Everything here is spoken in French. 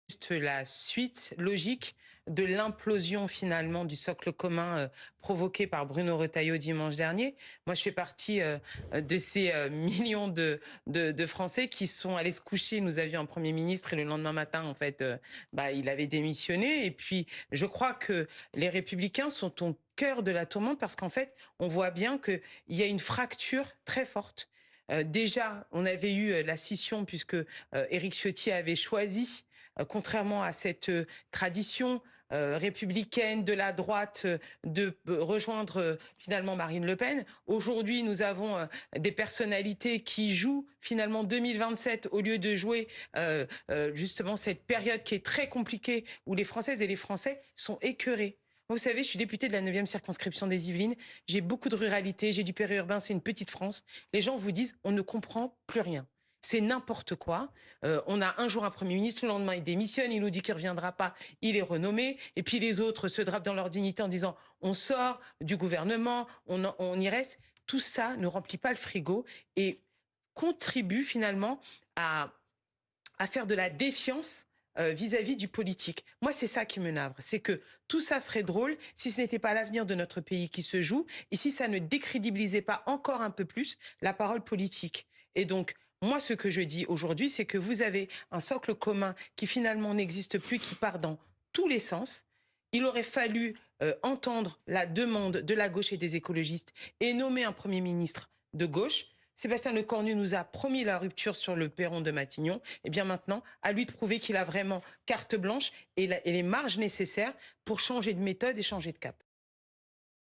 juste la suite logique de l'implosion finalement du socle commun provoqué par Bruno Retailleau dimanche dernier. Moi, je fais partie de ces millions de Français qui sont allés se coucher. Nous avions un Premier ministre et le lendemain matin, en fait, il avait démissionné. Et puis, je crois que les Républicains sont au cœur de la tourmente parce qu'en fait, on voit bien qu'il y a une fracture très forte. Déjà, on avait eu la scission puisque Éric Ciotti avait choisi contrairement à cette tradition républicaine de la droite de rejoindre finalement Marine Le Pen. Aujourd'hui, nous avons des personnalités qui jouent finalement 2027 au lieu de jouer justement cette période qui est très compliquée où les Françaises et les Français sont écœurés. Vous savez, je suis députée de la 9e circonscription des Yvelines. J'ai beaucoup de ruralité, j'ai du périurbain, c'est une petite France. Les gens vous disent, on ne comprend plus rien. C'est n'importe quoi. On a un jour un Premier ministre, le lendemain il démissionne, il nous dit qu'il ne reviendra pas, il est renommé. Et puis les autres se drapent dans leur dignité en disant on sort du gouvernement, on y reste. Tout ça ne remplit pas le frigo et contribue finalement à, à faire de la défiance vis-à-vis du politique. Moi, c'est ça qui me navre. C'est que tout ça serait drôle si ce n'était pas l'avenir de notre pays qui se joue et si ça ne décrédibilisait pas encore un peu plus la parole politique. Et donc, moi, ce que je dis aujourd'hui, c'est que vous avez un socle commun qui finalement n'existe plus, qui part dans tous les sens. Il aurait fallu entendre la demande de la gauche et des écologistes et nommer un Premier ministre de gauche. Sébastien Lecornu nous a promis la rupture sur le perron de Matignon. Et bien maintenant, à lui de prouver qu'il a vraiment carte blanche et les marges nécessaires pour changer de méthode et changer de cap.